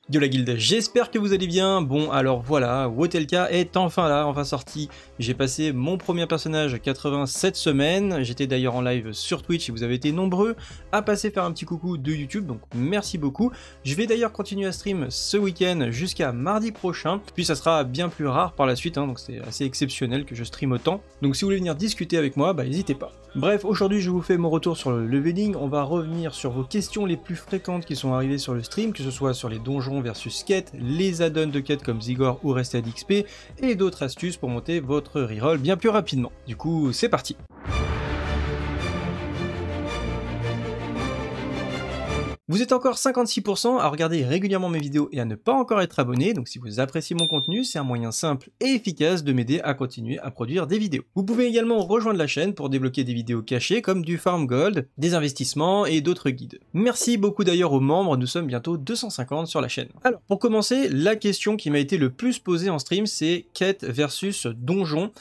Yo la guilde, j'espère que vous allez bien. Bon alors voilà, Wotelka est enfin là, enfin sorti. J'ai passé mon premier personnage 87 semaines. J'étais d'ailleurs en live sur Twitch et vous avez été nombreux à passer faire un petit coucou de YouTube, donc merci beaucoup. Je vais d'ailleurs continuer à stream ce week-end jusqu'à mardi prochain, puis ça sera bien plus rare par la suite, donc c'est assez exceptionnel que je stream autant. Donc si vous voulez venir discuter avec moi, n'hésitez pas. Bref, aujourd'hui je vous fais mon retour sur le leveling. On va revenir sur vos questions les plus fréquentes qui sont arrivées sur le stream, que ce soit sur les donjons versus quêtes, les add-ons de quêtes comme Zigor ou Rested XP, et d'autres astuces pour monter votre reroll bien plus rapidement. Du coup, c'est parti. Vous êtes encore 56% à regarder régulièrement mes vidéos et à ne pas encore être abonné, donc si vous appréciez mon contenu, c'est un moyen simple et efficace de m'aider à continuer à produire des vidéos. Vous pouvez également rejoindre la chaîne pour débloquer des vidéos cachées comme du farm gold, des investissements et d'autres guides. Merci beaucoup d'ailleurs aux membres, nous sommes bientôt 250 sur la chaîne. Alors pour commencer, la question qui m'a été le plus posée en stream, c'est quête versus donjon.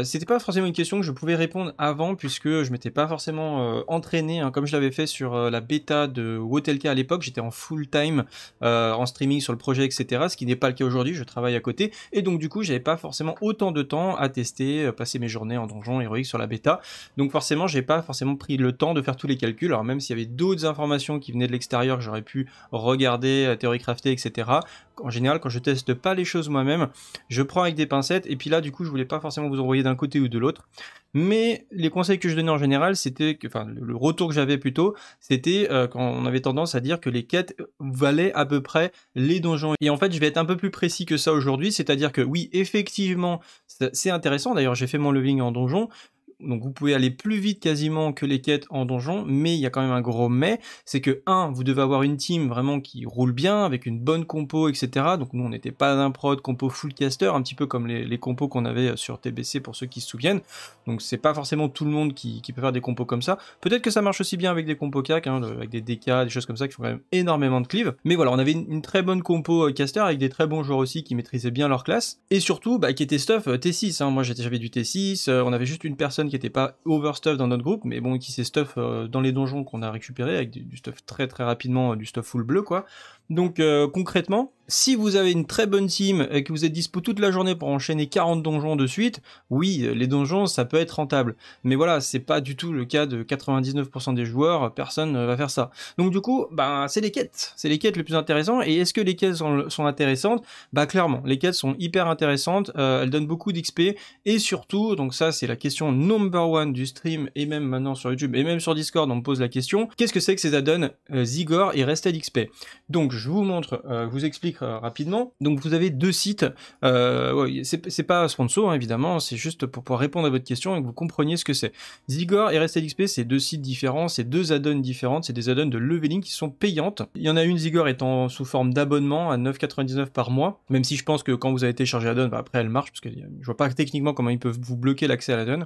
C'était pas forcément une question que je pouvais répondre avant puisque je m'étais pas forcément entraîné comme je l'avais fait sur la bêta de Wotelka à l'époque. J'étais en full time en streaming sur le projet, etc. Ce qui n'est pas le cas aujourd'hui, je travaille à côté et donc du coup j'avais pas forcément autant de temps à tester, passer mes journées en donjon héroïque sur la bêta. Donc forcément j'ai pas forcément pris le temps de faire tous les calculs. Alors même s'il y avait d'autres informations qui venaient de l'extérieur que j'aurais pu regarder, théorie crafter, etc. En général, quand je teste pas les choses moi-même, je prends avec des pincettes, et puis là, du coup, je voulais pas forcément vous envoyer d'un côté ou de l'autre, mais les conseils que je donnais en général, c'était que, enfin, le retour que j'avais plutôt, c'était quand on avait tendance à dire que les quêtes valaient à peu près les donjons. Et en fait, je vais être un peu plus précis que ça aujourd'hui, c'est-à-dire que oui, effectivement, c'est intéressant, d'ailleurs, j'ai fait mon leveling en donjon, donc vous pouvez aller plus vite quasiment que les quêtes en donjon, mais il y a quand même un gros mais, c'est que vous devez avoir une team vraiment qui roule bien, avec une bonne compo, etc. Donc nous on n'était pas d'un prod compo full caster, un petit peu comme les compos qu'on avait sur TBC pour ceux qui se souviennent. Donc c'est pas forcément tout le monde qui peut faire des compos comme ça. Peut-être que ça marche aussi bien avec des compos CAC, avec des DK, des choses comme ça qui font quand même énormément de cleave. Mais voilà, on avait une très bonne compo caster avec des très bons joueurs aussi qui maîtrisaient bien leur classe. Et surtout, qui était stuff T6. Moi j'avais du T6, on avait juste une personne qui était pas overstuff dans notre groupe, mais bon, qui s'est stuff dans les donjons qu'on a récupéré avec du stuff très rapidement, du stuff full bleu quoi. Donc concrètement, si vous avez une très bonne team et que vous êtes dispo toute la journée pour enchaîner 40 donjons de suite, oui, les donjons ça peut être rentable. Mais voilà, c'est pas du tout le cas de 99% des joueurs, personne va faire ça. Donc du coup, c'est les quêtes les plus intéressantes. Et est-ce que les quêtes sont intéressantes? Clairement, les quêtes sont hyper intéressantes, elles donnent beaucoup d'XP et surtout, donc ça c'est la question number one du stream et même maintenant sur YouTube et même sur Discord on me pose la question, qu'est-ce que c'est que ces add-ons Zigor et Rested XP? Donc je vous montre, je vous explique rapidement. Donc vous avez deux sites, ouais, c'est pas sponsor évidemment, c'est juste pour pouvoir répondre à votre question et que vous compreniez ce que c'est. Zigor et Rested XP, c'est deux sites différents, c'est deux add-ons différentes, c'est des add-ons de leveling qui sont payantes. Il y en a une, Zigor, étant sous forme d'abonnement à 9,99 par mois, même si je pense que quand vous avez téléchargé l'add-on, après elle marche, parce que je vois pas techniquement comment ils peuvent vous bloquer l'accès à l'add-on.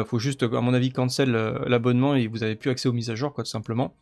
Faut juste, à mon avis, cancel l'abonnement et vous avez plus accès aux mises à jour, quoi, tout simplement.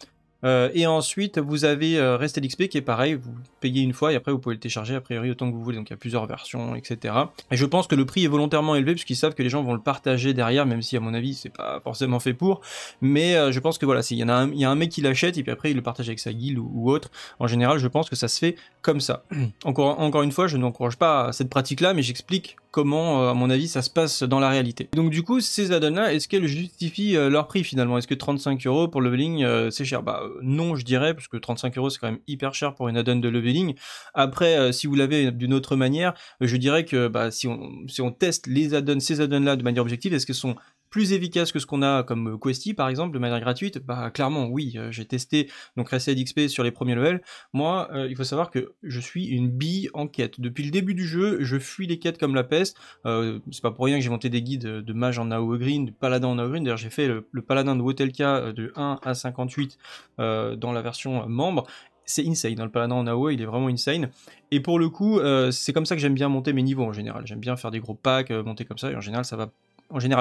Et ensuite, vous avez Rested XP qui est pareil, vous payez une fois et après vous pouvez le télécharger a priori autant que vous voulez, donc il y a plusieurs versions, etc. Et je pense que le prix est volontairement élevé puisqu'ils savent que les gens vont le partager derrière, même si à mon avis c'est pas forcément fait pour, mais je pense que voilà, il y a un mec qui l'achète et puis après il le partage avec sa guilde ou autre, en général je pense que ça se fait comme ça. Encore une fois, je n'encourage pas cette pratique-là, mais j'explique comment, à mon avis, ça se passe dans la réalité. Donc du coup, ces add-ons-là, est-ce qu'elles justifient leur prix finalement? Est-ce que 35 € pour le leveling, c'est cher? Non, je dirais, parce que 35 € c'est quand même hyper cher pour une add-on de leveling. Après, si vous l'avez d'une autre manière, je dirais que si on teste les add-ons, ces add-ons-là de manière objective, est-ce qu'elles sont plus efficace que ce qu'on a comme Questy par exemple de manière gratuite? Clairement oui, j'ai testé donc Rested XP sur les premiers levels. Moi il faut savoir que je suis une bille en quête. Depuis le début du jeu, je fuis les quêtes comme la peste. C'est pas pour rien que j'ai monté des guides de mage en AOE Green, de paladin en AOE Green. D'ailleurs j'ai fait le paladin de Wotelka de 1 à 58 dans la version membre. C'est insane, le paladin en AOE il est vraiment insane, et pour le coup c'est comme ça que j'aime bien monter mes niveaux en général. J'aime bien faire des gros packs, monter comme ça, et en général ça va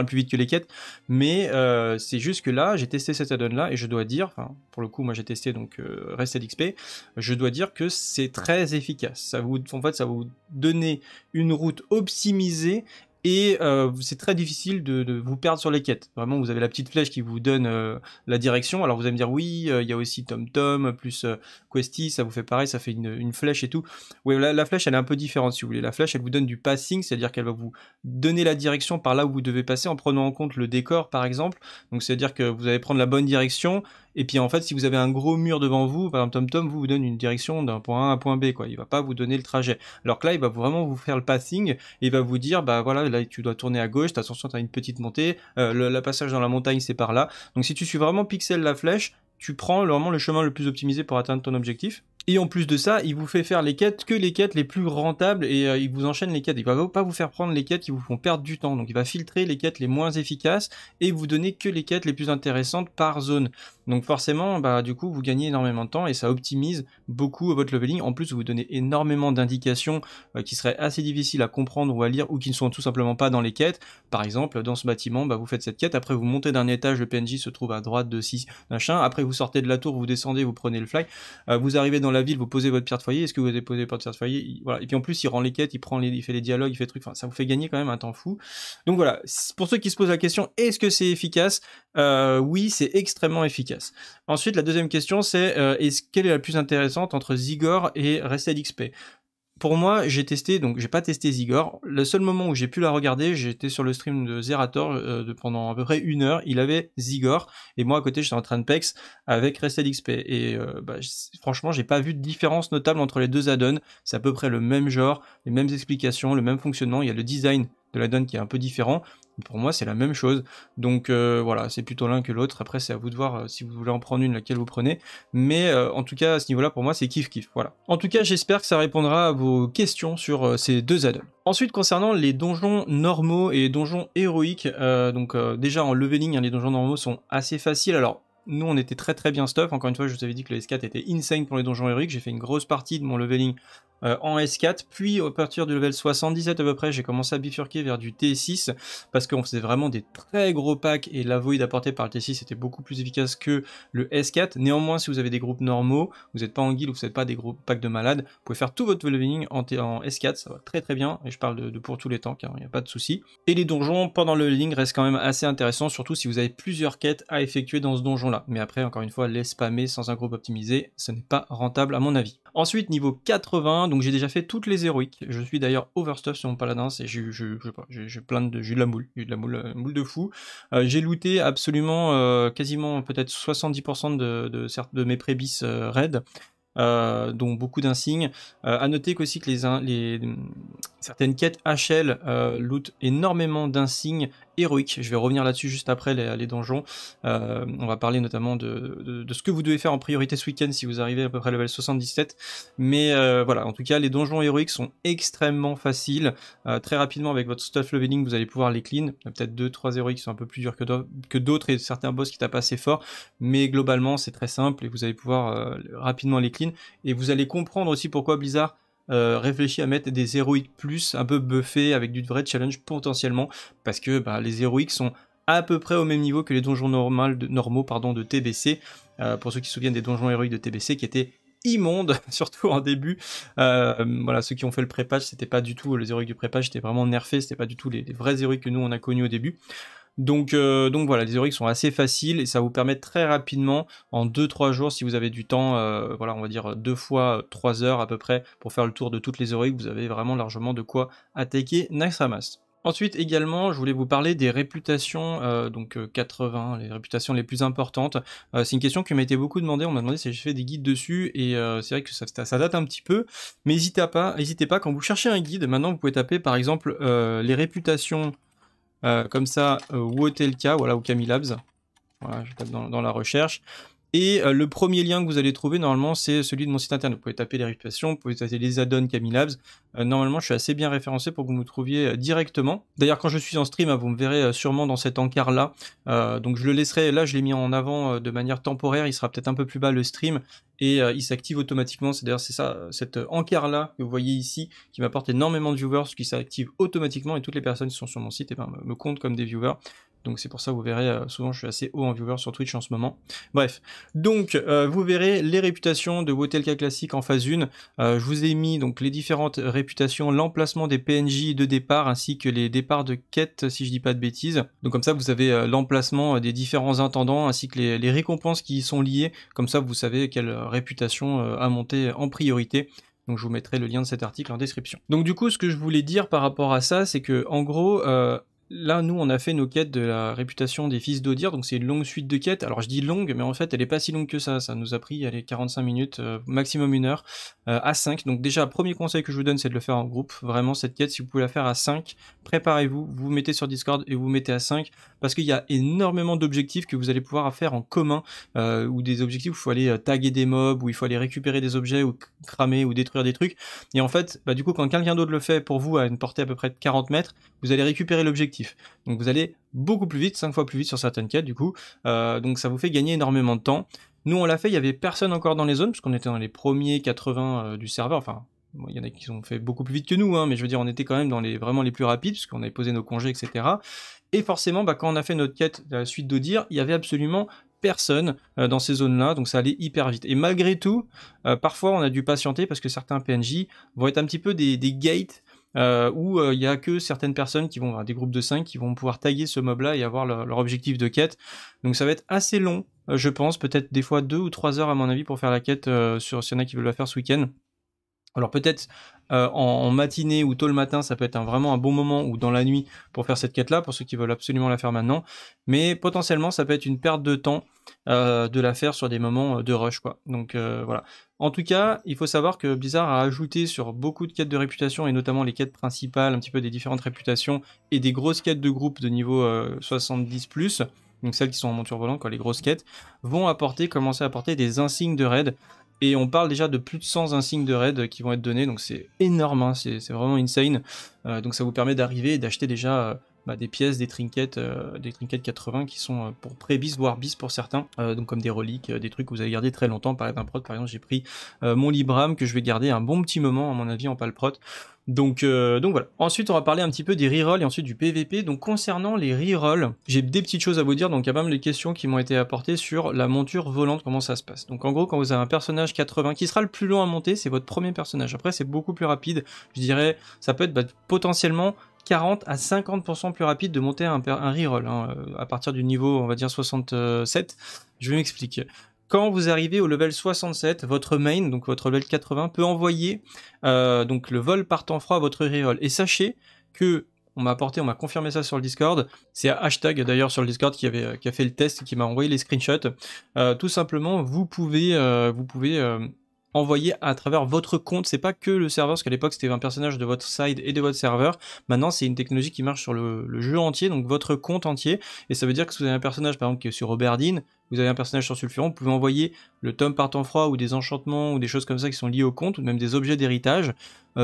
plus vite que les quêtes, mais c'est juste que là, j'ai testé cet add-on là, et je dois dire, enfin, pour le coup, moi j'ai testé donc Rested XP, je dois dire que c'est très efficace. En fait, ça va vous donner une route optimisée et c'est très difficile de vous perdre sur les quêtes. Vraiment, vous avez la petite flèche qui vous donne la direction. Alors vous allez me dire oui, il y a aussi TomTom plus Questy, ça vous fait pareil, ça fait une flèche et tout. Oui, la flèche elle est un peu différente si vous voulez. La flèche elle vous donne du passing, c'est-à-dire qu'elle va vous donner la direction par là où vous devez passer en prenant en compte le décor par exemple. Donc c'est-à-dire que vous allez prendre la bonne direction. Et puis en fait, si vous avez un gros mur devant vous, par exemple TomTom vous donne une direction d'un point A à un point B, quoi. Il va pas vous donner le trajet. Alors que là, il va vraiment vous faire le passing et il va vous dire, bah voilà, là tu dois tourner à gauche, attention, t'as une petite montée, le passage dans la montagne c'est par là. Donc si tu suis vraiment pixel la flèche, tu prends vraiment le chemin le plus optimisé pour atteindre ton objectif. Et en plus de ça, il vous fait faire les quêtes les plus rentables et il vous enchaîne les quêtes. Il va pas vous faire prendre les quêtes qui vous font perdre du temps. Donc il va filtrer les quêtes les moins efficaces et vous donner que les quêtes les plus intéressantes par zone. Donc forcément, bah du coup, vous gagnez énormément de temps et ça optimise beaucoup votre leveling. En plus, vous donnez énormément d'indications qui seraient assez difficiles à comprendre ou à lire ou qui ne sont tout simplement pas dans les quêtes. Par exemple, dans ce bâtiment, bah, vous faites cette quête, après vous montez d'un étage, le PNJ se trouve à droite de 6 machin, après vous sortez de la tour, vous descendez, vous prenez le fly, vous arrivez dans la ville, vous posez votre pierre de foyer, est-ce que vous avez posé votre pierre de foyer, voilà. Et puis en plus, il rend les quêtes, il fait les dialogues, il fait des trucs, enfin, ça vous fait gagner quand même un temps fou. Donc voilà, pour ceux qui se posent la question, est-ce que c'est efficace? Oui, c'est extrêmement efficace. Ensuite, la deuxième question, c'est quelle est la plus intéressante entre Zigor et Rested XP? Pour moi, j'ai testé, donc j'ai pas testé Zigor. Le seul moment où j'ai pu la regarder, j'étais sur le stream de Zerator pendant à peu près 1 heure. Il avait Zigor et moi à côté j'étais en train de pex avec Rested XP. Et franchement, j'ai pas vu de différence notable entre les deux add-ons. C'est à peu près le même genre, les mêmes explications, le même fonctionnement. Il y a le design de l'add-on qui est un peu différent. Pour moi, c'est la même chose. Donc voilà, c'est plutôt l'un que l'autre. Après, c'est à vous de voir si vous voulez en prendre une, laquelle vous prenez. Mais en tout cas, à ce niveau-là, pour moi, c'est kiff-kiff. Voilà. En tout cas, j'espère que ça répondra à vos questions sur ces deux add-ons. Ensuite, concernant les donjons normaux et donjons héroïques, déjà en leveling, les donjons normaux sont assez faciles. Alors, nous, on était très bien stuff. Encore une fois, je vous avais dit que le S4 était insane pour les donjons héroïques. J'ai fait une grosse partie de mon leveling en S4, puis à partir du level 77 à peu près, j'ai commencé à bifurquer vers du T6, parce qu'on faisait vraiment des très gros packs, et la void apportée par le T6 était beaucoup plus efficace que le S4. Néanmoins, si vous avez des groupes normaux, vous n'êtes pas en guild, vous n'êtes pas des gros packs de malades, vous pouvez faire tout votre leveling en S4, ça va très bien, et je parle de pour tous les temps, car il n'y a pas de souci. Et les donjons, pendant le leveling, restent quand même assez intéressants, surtout si vous avez plusieurs quêtes à effectuer dans ce donjon-là. Mais après, encore une fois, les spammer sans un groupe optimisé, ce n'est pas rentable à mon avis. Ensuite, niveau 80, donc j'ai déjà fait toutes les héroïques. Je suis d'ailleurs overstuff sur mon paladin, et j'ai plein de, j'ai de la moule de fou. J'ai looté absolument quasiment peut-être 70% de mes prébis raids. Dont beaucoup d'insignes. À noter qu'aussi que certaines quêtes HL loot énormément d'insignes héroïques. Je vais revenir là-dessus juste après les donjons. On va parler notamment de ce que vous devez faire en priorité ce week-end si vous arrivez à peu près level 77. Mais voilà, en tout cas, les donjons héroïques sont extrêmement faciles. Très rapidement, avec votre stuff leveling, vous allez pouvoir les clean. Il y a peut-être 2-3 héroïques qui sont un peu plus durs que d'autres et certains boss qui tapent assez fort. Mais globalement, c'est très simple et vous allez pouvoir rapidement les clean. Et vous allez comprendre aussi pourquoi Blizzard réfléchit à mettre des héroïques plus un peu buffés avec du vrai challenge potentiellement, parce que les héroïques sont à peu près au même niveau que les donjons normaux de TBC. Pour ceux qui se souviennent des donjons héroïques de TBC qui étaient immondes, surtout en début. Voilà, ceux qui ont fait le pré-patch, c'était pas du tout les héroïques du pré-patch, c'était vraiment nerfé, c'était pas du tout les vrais héroïques que nous on a connus au début. Donc voilà, les héroïques sont assez faciles et ça vous permet très rapidement, en 2-3 jours, si vous avez du temps, voilà, on va dire 2 fois 3 heures à peu près, pour faire le tour de toutes les héroïques, vous avez vraiment largement de quoi attaquer Naxxramas. Ensuite également, je voulais vous parler des réputations, 80, les réputations les plus importantes. C'est une question qui m'a été beaucoup demandée, on m'a demandé si j'ai fait des guides dessus, et c'est vrai que ça date un petit peu, mais n'hésitez pas, quand vous cherchez un guide, maintenant vous pouvez taper par exemple les réputations comme ça, Wotelka, voilà, ou Camilabs. Voilà, je tape dans la recherche. Et le premier lien que vous allez trouver, normalement, c'est celui de mon site internet. Vous pouvez taper les réputations, vous pouvez taper les add-ons Camilabs. Normalement, je suis assez bien référencé pour que vous me trouviez directement. D'ailleurs, quand je suis en stream, vous me verrez sûrement dans cet encart-là. Donc, je le laisserai, là, je l'ai mis en avant de manière temporaire. Il sera peut-être un peu plus bas le stream. Et il s'active automatiquement. C'est-à-dire, c'est ça, cet encart-là que vous voyez ici, qui m'apporte énormément de viewers, qui s'active automatiquement. Et toutes les personnes qui sont sur mon site me comptent comme des viewers. Donc c'est pour ça que vous verrez, souvent je suis assez haut en viewers sur Twitch en ce moment. Bref, donc vous verrez les réputations de Wotelka classique en phase 1. Je vous ai mis donc les différentes réputations, l'emplacement des PNJ de départ ainsi que les départs de quête si je dis pas de bêtises. Donc comme ça vous avez l'emplacement des différents intendants ainsi que les récompenses qui y sont liées. Comme ça vous savez quelle réputation à monter en priorité. Donc je vous mettrai le lien de cet article en description. Donc du coup ce que je voulais dire par rapport à ça, c'est que en gros là, nous, on a fait nos quêtes de la réputation des fils d'Odir, donc c'est une longue suite de quêtes. Alors, je dis longue, mais en fait, elle est pas si longue que ça. Ça nous a pris, allez, 45 minutes, maximum 1 heure, à 5. Donc déjà, premier conseil que je vous donne, c'est de le faire en groupe. Vraiment, cette quête, si vous pouvez la faire à 5, préparez-vous, vous vous mettez sur Discord et vous vous mettez à 5, parce qu'il y a énormément d'objectifs que vous allez pouvoir faire en commun, ou des objectifs où il faut aller taguer des mobs, où il faut aller récupérer des objets, ou cramer, ou détruire des trucs. Et en fait, bah, du coup, quand quelqu'un d'autre le fait pour vous à une portée à peu près de 40 mètres, vous allez récupérer l'objectif. Donc vous allez beaucoup plus vite, 5 fois plus vite sur certaines quêtes du coup, donc ça vous fait gagner énormément de temps. Nous on l'a fait, il y avait personne encore dans les zones, parce qu'on était dans les premiers 80 du serveur, enfin, bon, il y en a qui ont fait beaucoup plus vite que nous, hein, mais je veux dire, on était quand même dans les vraiment les plus rapides, parce qu'on avait posé nos congés, etc. Et forcément, bah, quand on a fait notre quête de la suite d'Odir, il y avait absolument personne dans ces zones-là, donc ça allait hyper vite. Et malgré tout, parfois on a dû patienter, parce que certains PNJ vont être un petit peu des gates, où il y a que certaines personnes qui vont, des groupes de 5 qui vont pouvoir taguer ce mob là et avoir leur objectif de quête. Donc ça va être assez long, je pense, peut-être des fois 2 ou 3 heures à mon avis pour faire la quête, s'il y en a qui veulent la faire ce week-end. Alors peut-être en matinée ou tôt le matin, ça peut être vraiment un bon moment, ou dans la nuit pour faire cette quête-là, pour ceux qui veulent absolument la faire maintenant. Mais potentiellement, ça peut être une perte de temps de la faire sur des moments de rush, quoi. Donc voilà. En tout cas, il faut savoir que Blizzard a ajouté sur beaucoup de quêtes de réputation, et notamment les quêtes principales, un petit peu des différentes réputations, et des grosses quêtes de groupe de niveau 70+, donc celles qui sont en monture volante, quoi, les grosses quêtes, vont commencer à apporter des insignes de raid. Et on parle déjà de plus de 100 insignes de raid qui vont être donnés, donc c'est énorme, hein, c'est vraiment insane. Donc ça vous permet d'arriver et d'acheter déjà des pièces, des trinkets 80 qui sont pour pré-bis, voire bis pour certains, donc comme des reliques, des trucs que vous allez garder très longtemps. Par exemple, j'ai pris mon Libram que je vais garder un bon petit moment, à mon avis, en palprot. Donc voilà. Ensuite, on va parler un petit peu des rerolls et ensuite du PVP. Donc concernant les rerolls, j'ai des petites choses à vous dire. Donc il y a pas mal de questions qui m'ont été apportées sur la monture volante, comment ça se passe. Donc en gros, quand vous avez un personnage 80 qui sera le plus long à monter, c'est votre premier personnage. Après, c'est beaucoup plus rapide. Je dirais, ça peut être potentiellement 40 à 50% plus rapide de monter un reroll, hein, à partir du niveau, on va dire 67. Je vais m'expliquer. Quand vous arrivez au level 67, votre main, donc votre level 80, peut envoyer donc le vol par temps froid à votre reroll. Et sachez que on m'a confirmé ça sur le Discord. C'est hashtag d'ailleurs sur le Discord qui a fait le test et qui m'a envoyé les screenshots. Tout simplement, vous pouvez envoyer à travers votre compte. C'est pas que le serveur, parce qu'à l'époque c'était un personnage de votre side et de votre serveur. Maintenant c'est une technologie qui marche sur le jeu entier, donc votre compte entier. Et ça veut dire que si vous avez un personnage par exemple qui est sur Oberdine, vous avez un personnage sur Sulfuron, vous pouvez envoyer le tome par temps froid ou des enchantements ou des choses comme ça qui sont liées au compte, ou même des objets d'héritage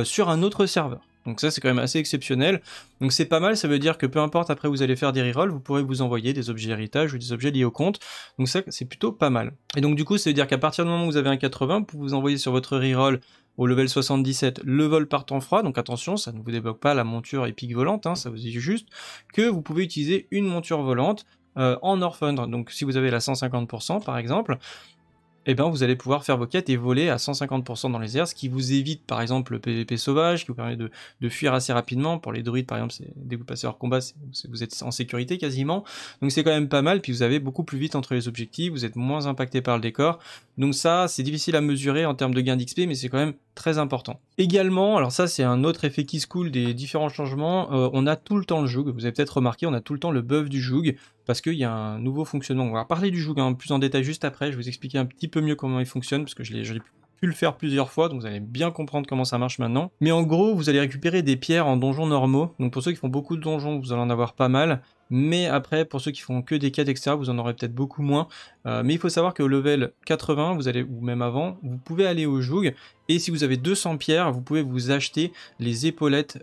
sur un autre serveur. Donc ça c'est quand même assez exceptionnel. Donc c'est pas mal, ça veut dire que peu importe après vous allez faire des rerolls, vous pourrez vous envoyer des objets d'héritage ou des objets liés au compte. Donc ça c'est plutôt pas mal. Et donc du coup ça veut dire qu'à partir du moment où vous avez un 80, vous pouvez vous envoyer sur votre reroll au level 77 le vol par temps froid. Donc attention, ça ne vous débloque pas la monture épique volante, hein, ça vous dit juste que vous pouvez utiliser une monture volante en Orphan. Donc si vous avez la 150% par exemple, et ben vous allez pouvoir faire vos quêtes et voler à 150% dans les airs, ce qui vous évite par exemple le PVP sauvage, qui vous permet de fuir assez rapidement. Pour les druides par exemple, dès que vous passez hors combat, vous êtes en sécurité quasiment, donc c'est quand même pas mal. Puis vous avez beaucoup plus vite entre les objectifs, vous êtes moins impacté par le décor, donc ça c'est difficile à mesurer en termes de gain d'XP, mais c'est quand même très important. Également, alors ça c'est un autre effet qui se coule des différents changements, on a tout le temps le joug, vous avez peut-être remarqué, on a tout le temps le buff du joug, parce qu'il y a un nouveau fonctionnement. On va parler du joug plus en détail juste après, je vais vous expliquer un petit peu mieux comment il fonctionne, parce que je l'ai pu le faire plusieurs fois, donc vous allez bien comprendre comment ça marche maintenant. Mais en gros, vous allez récupérer des pierres en donjons normaux, donc pour ceux qui font beaucoup de donjons, vous allez en avoir pas mal, mais après, pour ceux qui font que des quêtes, etc., vous en aurez peut-être beaucoup moins. Mais il faut savoir qu'au level 80, ou même avant, vous pouvez aller au joug, et si vous avez 200 pierres, vous pouvez vous acheter les épaulettes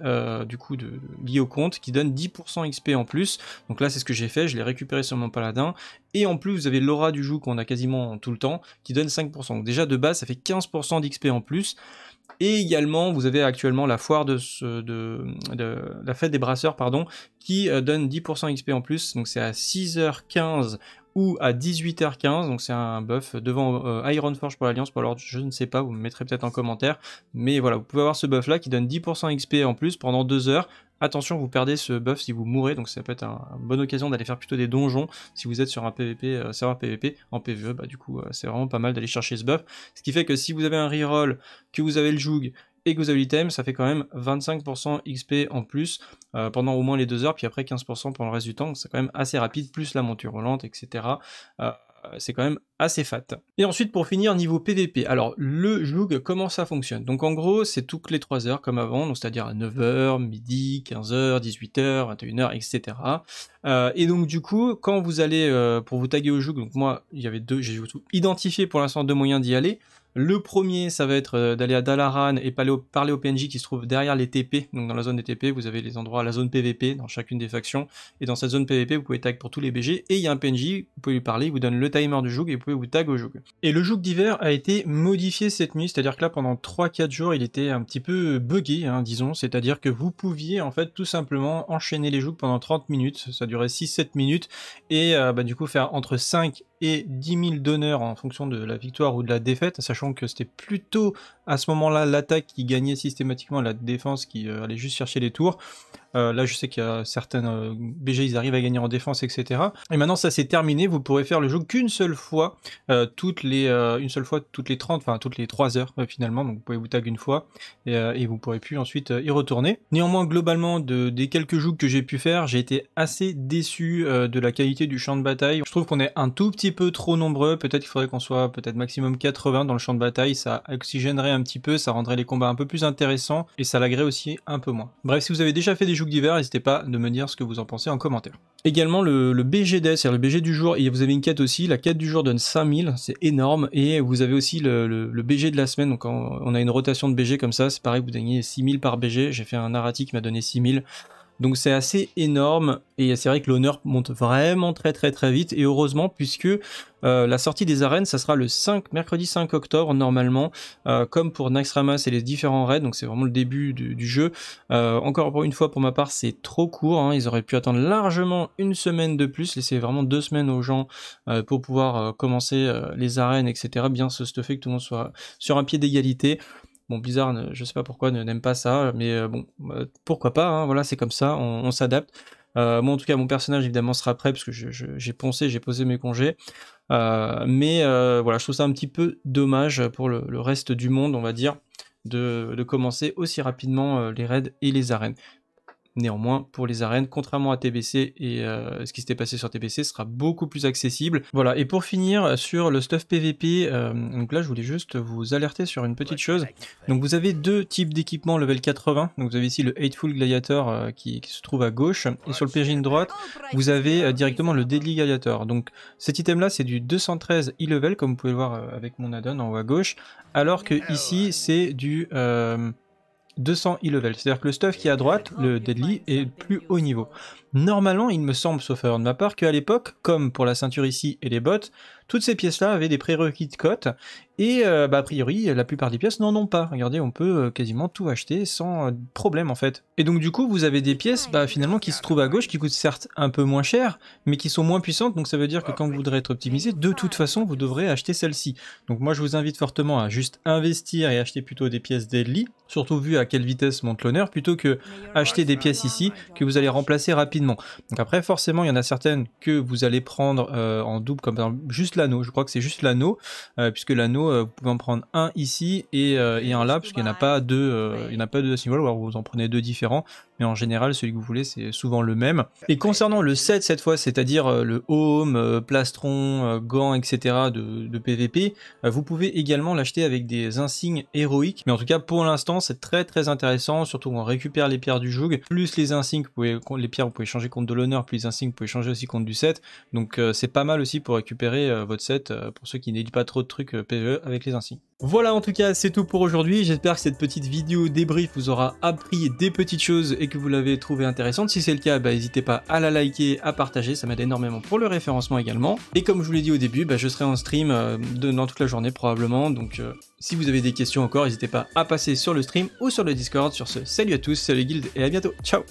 du coup liées au compte, qui donnent 10% XP en plus. Donc là, c'est ce que j'ai fait, je l'ai récupéré sur mon paladin, et en plus, vous avez l'aura du joug qu'on a quasiment tout le temps, qui donne 5%. Donc déjà, de base, ça fait 15% d'XP en plus. Et également, vous avez actuellement la foire de la fête des brasseurs, pardon, qui donne 10% XP en plus, donc c'est à 6h15 ou à 18h15, donc c'est un buff devant Ironforge pour l'Alliance, pour alors je ne sais pas, vous me mettrez peut-être en commentaire, mais voilà, vous pouvez avoir ce buff là qui donne 10% XP en plus pendant 2 heures. Attention, vous perdez ce buff si vous mourrez, donc ça peut être une bonne occasion d'aller faire plutôt des donjons si vous êtes sur un PVP, serveur PVP. En PVE, bah du coup c'est vraiment pas mal d'aller chercher ce buff, ce qui fait que si vous avez un reroll, que vous avez le joug et que vous avez l'item, ça fait quand même 25% XP en plus pendant au moins les 2 heures, puis après 15% pendant le reste du temps, donc c'est quand même assez rapide, plus la monture roulante, etc. C'est quand même assez fat. Et ensuite pour finir niveau PVP, alors le joug comment ça fonctionne? Donc en gros c'est toutes les 3 heures comme avant, donc c'est-à-dire à 9h, midi, 15h, 18h, 21h, etc. Et donc du coup quand vous allez pour vous taguer au joug, donc moi il y avait j'ai identifié pour l'instant 2 moyens d'y aller. Le premier, ça va être d'aller à Dalaran et parler au PNJ qui se trouve derrière les TP. Donc dans la zone des TP, vous avez les endroits, la zone PVP dans chacune des factions. Et dans cette zone PVP, vous pouvez tag pour tous les BG. Et il y a un PNJ, vous pouvez lui parler, il vous donne le timer du joug et vous pouvez vous tag au joug. Et le joug d'hiver a été modifié cette nuit, c'est-à-dire que là pendant 3-4 jours, il était un petit peu buggé, hein, disons. C'est-à-dire que vous pouviez en fait tout simplement enchaîner les jougs pendant 30 minutes. Ça durait 6-7 minutes. Et du coup faire entre 5 et 10 000 d'honneur en fonction de la victoire ou de la défaite, sachant que c'était plutôt à ce moment-là l'attaque qui gagnait systématiquement, la défense qui allait juste chercher les tours. Là je sais qu'il y a certaines BG, ils arrivent à gagner en défense, etc. Et maintenant ça c'est terminé, vous pourrez faire le jeu qu'une seule fois, toutes les 30, enfin toutes les 3 heures finalement, donc vous pouvez vous tag une fois, et vous pourrez plus ensuite y retourner. Néanmoins globalement des quelques jeux que j'ai pu faire, j'ai été assez déçu de la qualité du champ de bataille. Je trouve qu'on est un tout petit peu trop nombreux, peut-être qu'il faudrait qu'on soit peut-être maximum 80 dans le champ de bataille, ça oxygénerait un petit peu, ça rendrait les combats un peu plus intéressants, et ça laguerait aussi un peu moins. Bref, si vous avez déjà fait des jeux d'hiver, n'hésitez pas de me dire ce que vous en pensez en commentaire. Également le BG Death, c'est-à-dire le BG du jour, et vous avez une quête aussi, la quête du jour donne 5000, c'est énorme, et vous avez aussi le BG de la semaine, donc quand on a une rotation de BG comme ça, c'est pareil, vous gagnez 6000 par BG, j'ai fait un narratif qui m'a donné 6000, donc c'est assez énorme, et c'est vrai que l'honneur monte vraiment très vite, et heureusement, puisque la sortie des arènes, ça sera le mercredi 5 octobre normalement, comme pour Naxxramas et les différents raids, donc c'est vraiment le début du jeu. Encore pour une fois, pour ma part, c'est trop court, hein, ils auraient pu attendre largement une semaine de plus, laisser vraiment 2 semaines aux gens pour pouvoir commencer les arènes, etc. Bien se stuffer, que tout le monde soit sur un pied d'égalité. Bon, Blizzard, je sais pas pourquoi, n'aime pas ça, mais bon, pourquoi pas, hein, voilà, c'est comme ça, on s'adapte. Moi, en tout cas, mon personnage, évidemment, sera prêt, parce que j'ai poncé, j'ai posé mes congés. Mais voilà, je trouve ça un petit peu dommage pour le reste du monde, on va dire, de commencer aussi rapidement les raids et les arènes. Néanmoins, pour les arènes, contrairement à TBC et ce qui s'était passé sur TBC, sera beaucoup plus accessible. Voilà, et pour finir sur le stuff PVP, donc là je voulais juste vous alerter sur une petite chose. Donc vous avez 2 types d'équipements level 80, donc vous avez ici le Hateful Gladiator qui se trouve à gauche, et sur le PJ de droite, vous avez directement le Deadly Gladiator. Donc cet item là c'est du 213 e-level, comme vous pouvez le voir avec mon add-on en haut à gauche, alors que ici c'est du 200 e-level, c'est-à-dire que le stuff qui est à droite, le Deadly, est plus haut niveau. Normalement, il me semble, sauf erreur de ma part, qu'à l'époque, comme pour la ceinture ici et les bottes, toutes ces pièces-là avaient des prérequis de cote, et a priori, la plupart des pièces n'en ont pas. Regardez, on peut quasiment tout acheter sans problème en fait. Et donc du coup, vous avez des pièces finalement qui se trouvent à gauche, qui coûtent certes un peu moins cher, mais qui sont moins puissantes, donc ça veut dire que quand vous voudrez être optimisé, de toute façon, vous devrez acheter celle-ci. Donc moi, je vous invite fortement à juste investir et acheter plutôt des pièces Deadly, surtout vu à quelle vitesse monte l'honneur, plutôt que acheter des pièces ici que vous allez remplacer rapidement. Donc après, forcément, il y en a certaines que vous allez prendre en double, comme par exemple juste l'anneau. Je crois que c'est juste l'anneau, puisque l'anneau, vous pouvez en prendre un ici et un là, parce qu'il n'y en a pas deux, il n'y en a pas deux à ce niveau-là, ou alors vous en prenez 2 différents, mais en général, celui que vous voulez, c'est souvent le même. Et concernant le set cette fois, c'est-à-dire le home, plastron, gants, etc. de PVP, vous pouvez également l'acheter avec des insignes héroïques, mais en tout cas, pour l'instant, c'est très intéressant, surtout on récupère les pierres du joug, plus les insignes, les pierres, vous pouvez changer contre de l'honneur plus les insignes, vous pouvez changer aussi contre du set. Donc c'est pas mal aussi pour récupérer votre set, pour ceux qui n'éditent pas trop de trucs PvE avec les insignes. Voilà, en tout cas c'est tout pour aujourd'hui, j'espère que cette petite vidéo débrief vous aura appris des petites choses et que vous l'avez trouvé intéressante. Si c'est le cas, n'hésitez pas à la liker, à partager, ça m'aide énormément pour le référencement également. Et comme je vous l'ai dit au début, je serai en stream dans toute la journée probablement, donc si vous avez des questions encore, n'hésitez pas à passer sur le stream ou sur le Discord. Sur ce, salut à tous, salut Guild et à bientôt, ciao.